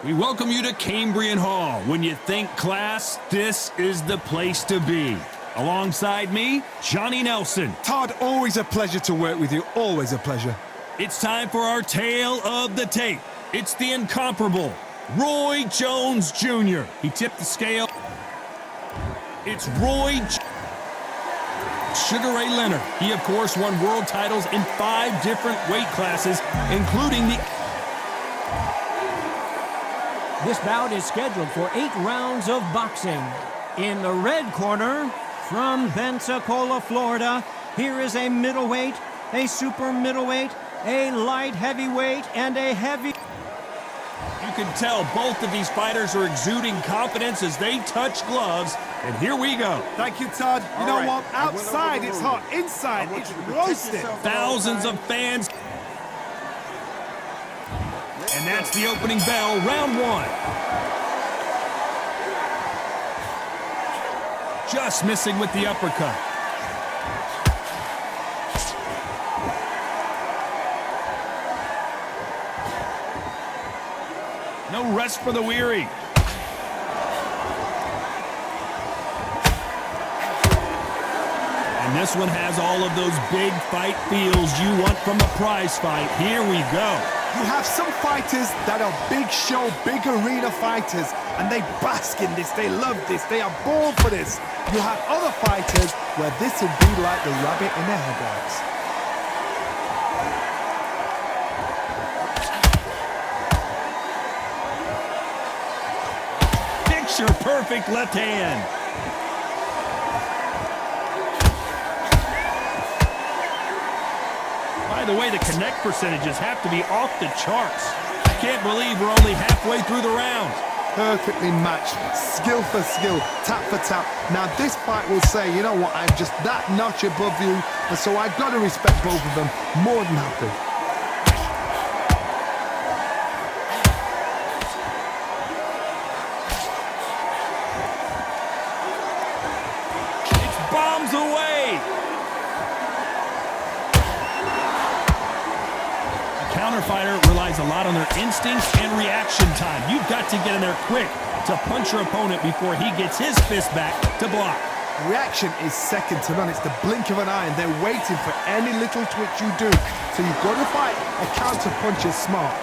We welcome you to Cambrian Hall. When you think class, this is the place to be. Alongside me, Johnny Nelson. Todd, always a pleasure to work with you. Always a pleasure. It's time for our tale of the tape. It's the incomparable Roy Jones Jr. He tipped the scale. It's Sugar Ray Leonard. He, of course, won world titles in 5 different weight classes, including the... This bout is scheduled for 8 rounds of boxing. In the red corner, from Pensacola, Florida, here is a middleweight, a super middleweight, a light heavyweight, and a heavy... You can tell both of these fighters are exuding confidence as they touch gloves, and here we go. Thank you, Todd. You know what? Outside, it's hot. Inside, it's roasted. Thousands of fans. And that's the opening bell, round 1. Just missing with the uppercut. No rest for the weary. And this one has all of those big fight feels you want from a prize fight. Here we go. You have some fighters that are big show, big arena fighters, and they bask in this, they love this, they are born for this. You have other fighters where this would be like the rabbit in the headlights. Picture-perfect left hand. By the way, the connect percentages have to be off the charts. I can't believe we're only halfway through the round. Perfectly matched, skill for skill, tap for tap. Now this fight will say, you know what, I'm just that notch above you, and so I've got to respect both of them more than happy. It's bombs away. Counterfighter relies a lot on their instincts and reaction time. You've got to get in there quick to punch your opponent before he gets his fist back to block. Reaction is second to none. It's the blink of an eye, and they're waiting for any little twitch you do. So you've got to fight a counter punch is smart.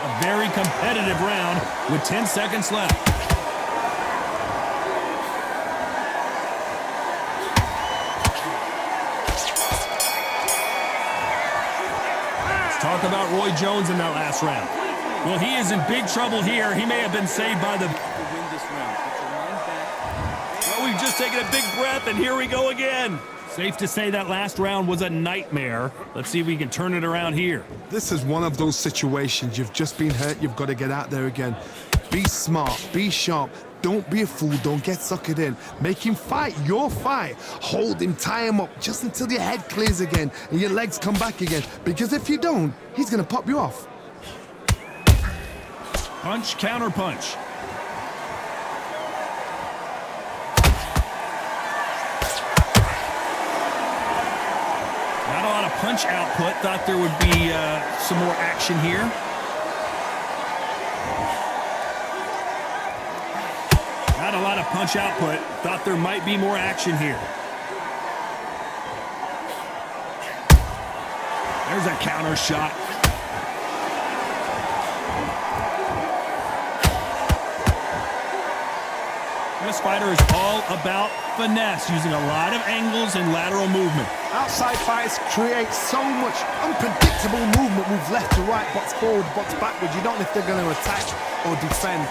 A very competitive round with 10 seconds left. Talk about Roy Jones in that last round. Well, he is in big trouble here. He may have been saved by the... Well, we've just taken a big breath, and here we go again. Safe to say that last round was a nightmare. Let's see if we can turn it around here. This is one of those situations. You've just been hurt. You've got to get out there again. Be smart. Be sharp. Don't be a fool. Don't get suckered in. Make him fight your fight. Hold him, tie him up just until your head clears again and your legs come back again. Because if you don't, he's going to pop you off. Punch, counter punch. Not a lot of punch output. Thought there would be some more action here. Not a lot of punch output. Thought there might be more action here. There's a counter shot. This fighter is all about finesse, using a lot of angles and lateral movement. Outside fights create so much unpredictable movement. Move left to right, box forward, box backwards. You don't know if they're going to attack or defend.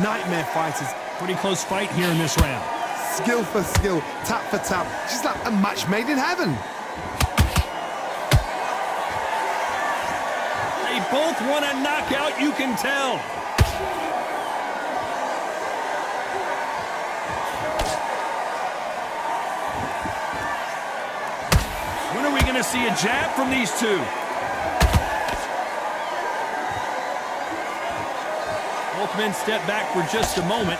Nightmare fighters. Pretty close fight here in this round. Skill for skill, tap for tap. Just like a match made in heaven. They both want a knockout, you can tell. When are we going to see a jab from these two? Both men step back for just a moment.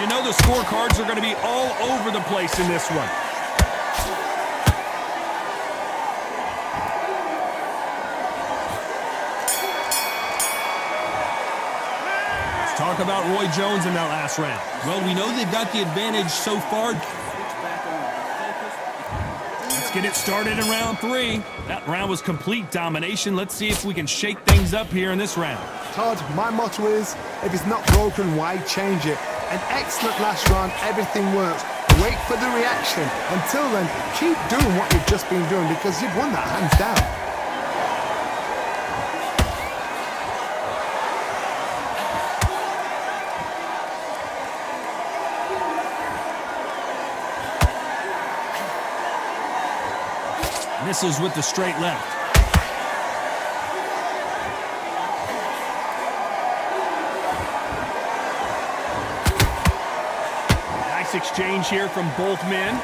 You know the scorecards are going to be all over the place in this one. Let's talk about Roy Jones in that last round. Well, we know they've got the advantage so far. Let's get it started in round 3. That round was complete domination. Let's see if we can shake things up here in this round. Todd, my motto is, if it's not broken, why change it? An excellent last round, everything works. Wait for the reaction. Until then, keep doing what you've just been doing because you've won that hands down. Misses with the straight left. Nice exchange here from both men.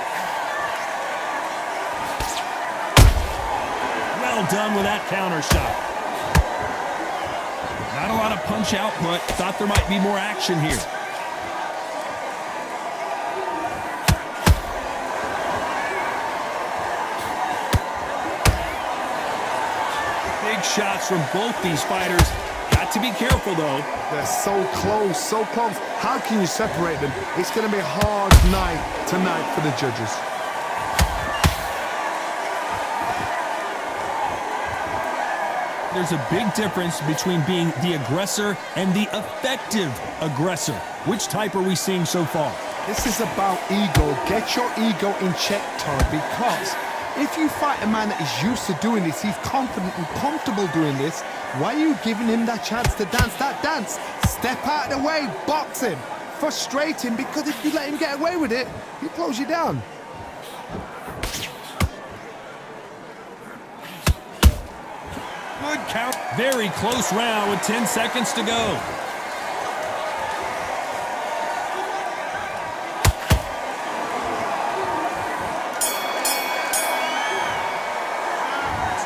Well done with that counter shot. Not a lot of punch output. Thought there might be more action here. Big shots from both these fighters. Got to be careful, though. They're so close, so close. How can you separate them? It's going to be a hard night tonight for the judges. There's a big difference between being the aggressor and the effective aggressor. Which type are we seeing so far? This is about ego. Get your ego in check, Todd, because if you fight a man that is used to doing this, he's confident and comfortable doing this, why are you giving him that chance to dance that dance? Step out of the way, box him, frustrate him, because if you let him get away with it, he'll close you down. Good count. Very close round with 10 seconds to go.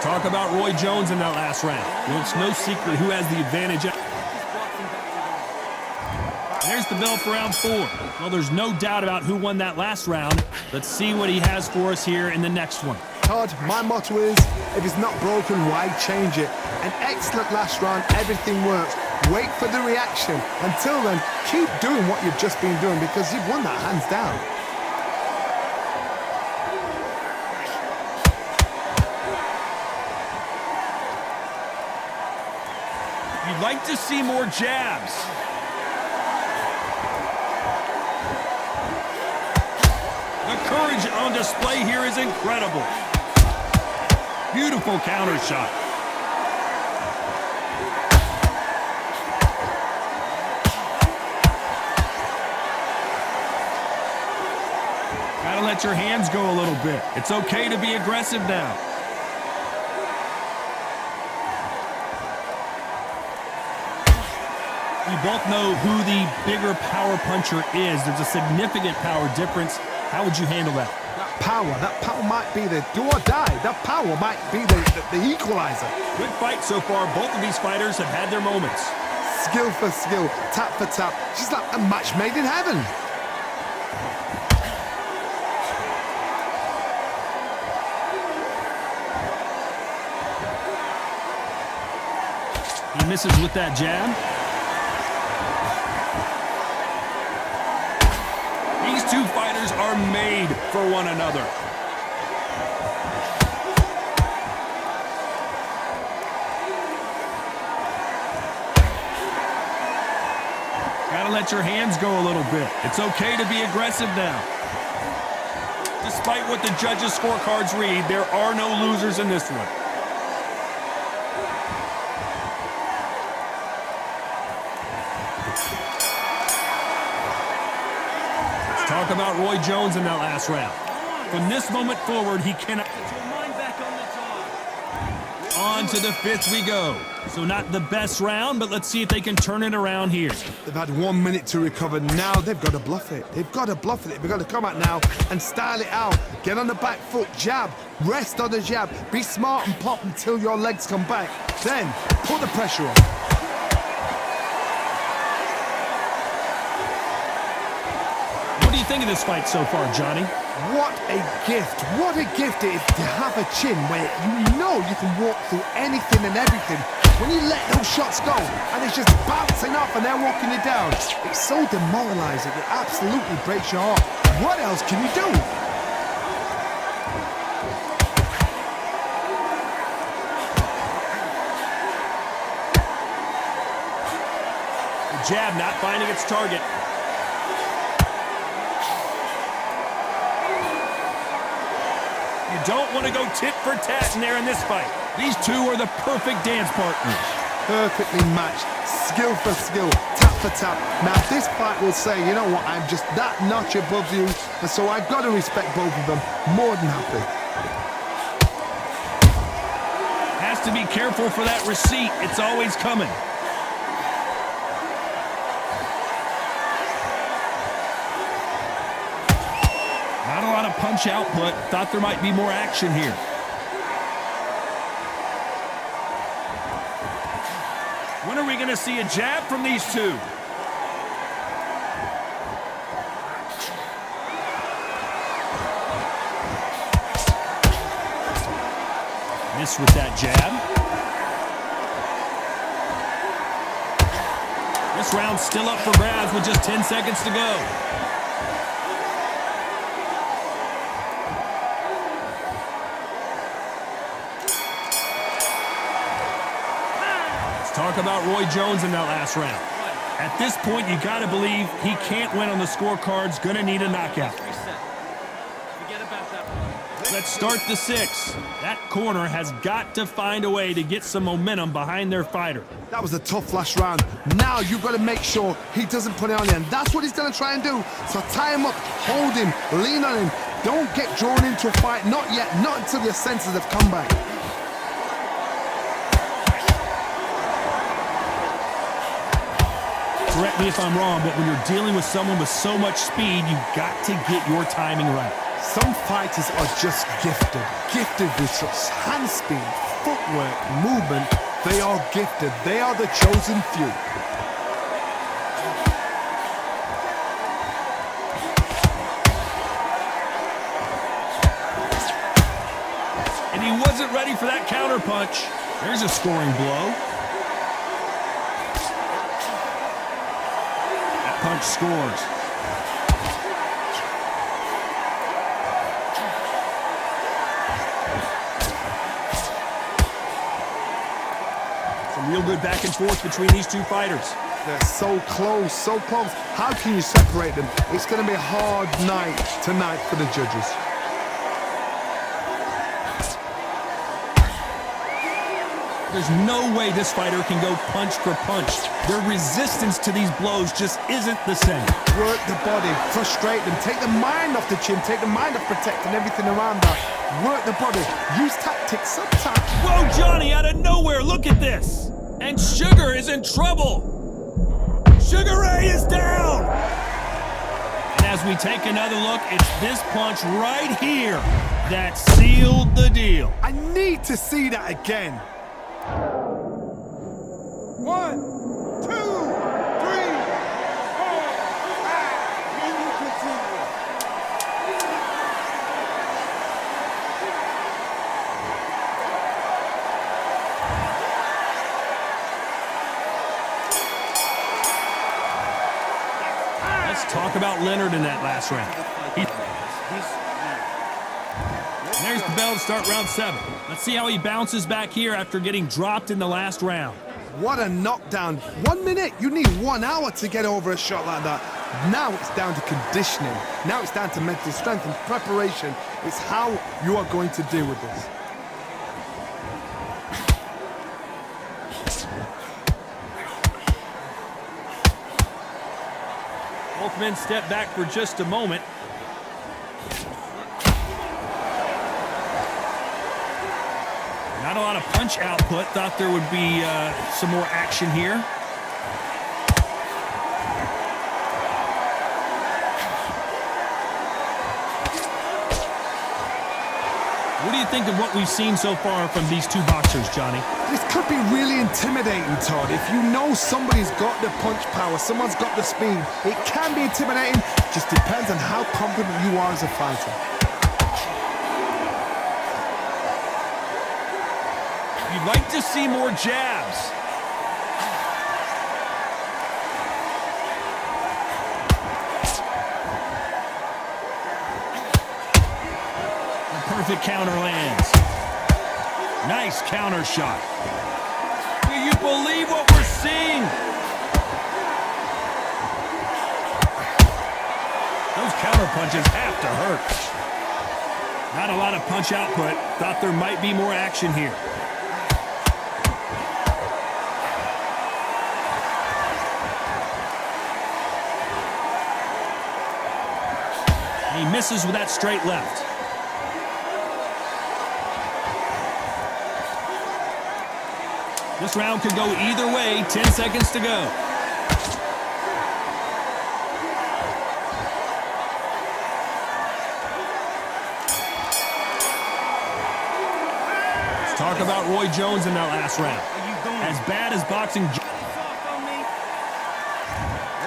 Talk about Roy Jones in that last round. Well, it's no secret who has the advantage. There's the bell for round 4. Well, there's no doubt about who won that last round. Let's see what he has for us here in the next one. Todd, my motto is, if it's not broken, why change it? An excellent last round, everything works. Wait for the reaction. Until then, keep doing what you've just been doing because you've won that hands down. You'd like to see more jabs. The courage on display here is incredible. Beautiful counter shot. Gotta let your hands go a little bit. It's okay to be aggressive now. We both know who the bigger power puncher is. There's a significant power difference. How would you handle that? That power might be the do or die. That power might be the equalizer. Good fight so far. Both of these fighters have had their moments. Skill for skill, tap for tap. Just like a match made in heaven. He misses with that jab. These two fighters are made for one another. Gotta let your hands go a little bit. It's okay to be aggressive now. Despite what the judges' scorecards read, there are no losers in this one. Talk about Roy Jones in that last round. From this moment forward, he cannot. On to the 5th we go. So not the best round, but let's see if they can turn it around here. They've had 1 minute to recover. Now they've got to bluff it. They've got to bluff it. They've got to come out now and style it out. Get on the back foot, jab, rest on the jab. Be smart and pop until your legs come back. Then put the pressure on. think of this fight so far, Johnny? What a gift. What a gift it is to have a chin where you know you can walk through anything and everything. When you let those shots go and it's just bouncing off and they're walking you down, it's so demoralizing. It absolutely breaks your heart. What else can you do? The jab not finding its target. You don't want to go tit for tat in there in this fight. These two are the perfect dance partners. Perfectly matched, skill for skill, tap for tap. Now this fight will say, you know what, I'm just that notch above you, and so I've got to respect both of them. More than happy. Has to be careful for that receipt. It's always coming. Not a lot of punch output. Thought there might be more action here. When are we going to see a jab from these two? Miss with that jab. This round's still up for grabs with just 10 seconds to go. Talk about Roy Jones in that last round. At this point, you got to believe he can't win on the scorecards. Going to need a knockout. Let's start the 6. That corner has got to find a way to get some momentum behind their fighter. That was a tough last round. Now you've got to make sure he doesn't put it on you, and that's what he's going to try and do. So tie him up, hold him, lean on him. Don't get drawn into a fight. Not yet. Not until your senses have come back. Correct me if I'm wrong, but when you're dealing with someone with so much speed, you've got to get your timing right. Some fighters are just gifted. Gifted with such hand speed, footwork, movement. They are gifted. They are the chosen few. And he wasn't ready for that counter punch. There's a scoring blow. Punch scores. Some real good back and forth between these two fighters. They're so close, so close. How can you separate them? It's going to be a hard night tonight for the judges. There's no way this fighter can go punch for punch. Their resistance to these blows just isn't the same. Work the body, frustrate them, take the mind off the chin, take the mind off protecting everything around that. Work the body, use tactics sometimes. Whoa, Johnny, out of nowhere, look at this. And Sugar is in trouble. Sugar Ray is down. And as we take another look, it's this punch right here that sealed the deal. I need to see that again. 1, 2, 3, 4, 5. And you continue. Let's talk about Leonard in that last round. And there's the bell to start round 7. Let's see how he bounces back here after getting dropped in the last round. What a knockdown. 1 minute, you need 1 hour to get over a shot like that. Now it's down to conditioning. Now it's down to mental strength and preparation. It's how you are going to deal with this. Both men step back for just a moment. Not a lot of punch output. Thought there would be some more action here. What do you think of what we've seen so far from these two boxers, Johnny? This could be really intimidating, Todd. If you know somebody's got the punch power, someone's got the speed, it can be intimidating. Just depends on how confident you are as a fighter. You'd like to see more jabs. Perfect counter lands. Nice counter shot. Do you believe what we're seeing? Those counter punches have to hurt. Not a lot of punch output. Thought there might be more action here. He misses with that straight left. This round could go either way. 10 seconds to go. Let's talk about Roy Jones in that last round. As bad as boxing.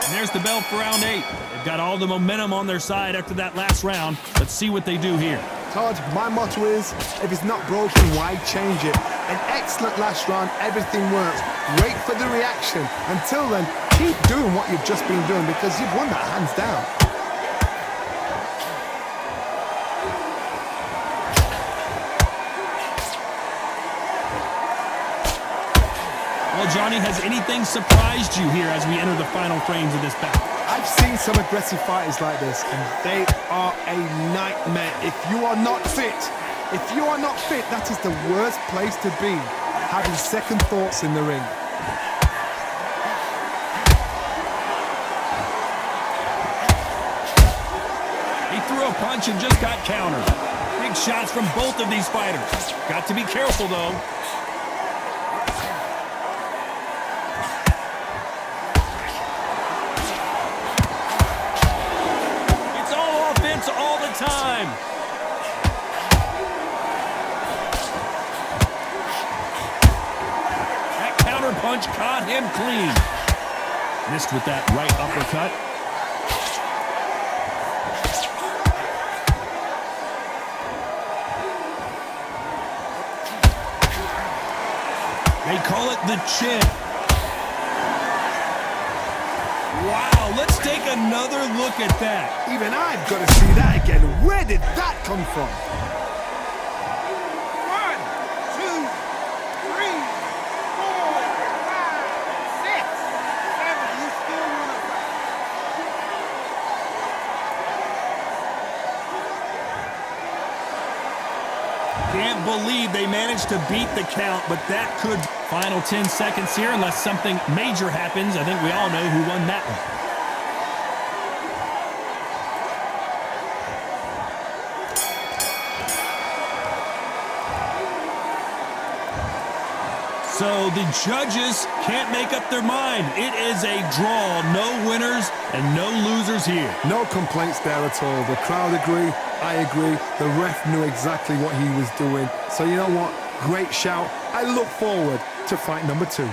And there's the bell for round 8. They've got all the momentum on their side after that last round. Let's see what they do here. Todd, my motto is, if it's not broken, why change it? An excellent last round, everything works. Wait for the reaction. Until then, keep doing what you've just been doing because you've won that hands down. Well, Johnny, has anything surprised you here as we enter the final frames of this bout? I've seen some aggressive fighters like this, and they are a nightmare. If you are not fit, that is the worst place to be, having second thoughts in the ring. He threw a punch and just got countered. Big shots from both of these fighters. Got to be careful, though. It's all offense all the time. Punch caught him clean. Missed with that right uppercut. They call it the chin. Wow, let's take another look at that. Even I've got to see that again. Where did that come from? 1, 2, 3, 4, 5, 6, 7. Can't believe they managed to beat the count, but that could. Final 10 seconds here, unless something major happens. I think we all know who won that one. So the judges can't make up their mind. It is a draw. No winners and no losers here. No complaints there at all. The crowd agree. I agree. The ref knew exactly what he was doing. So you know what? Great shout. I look forward to fight number 2.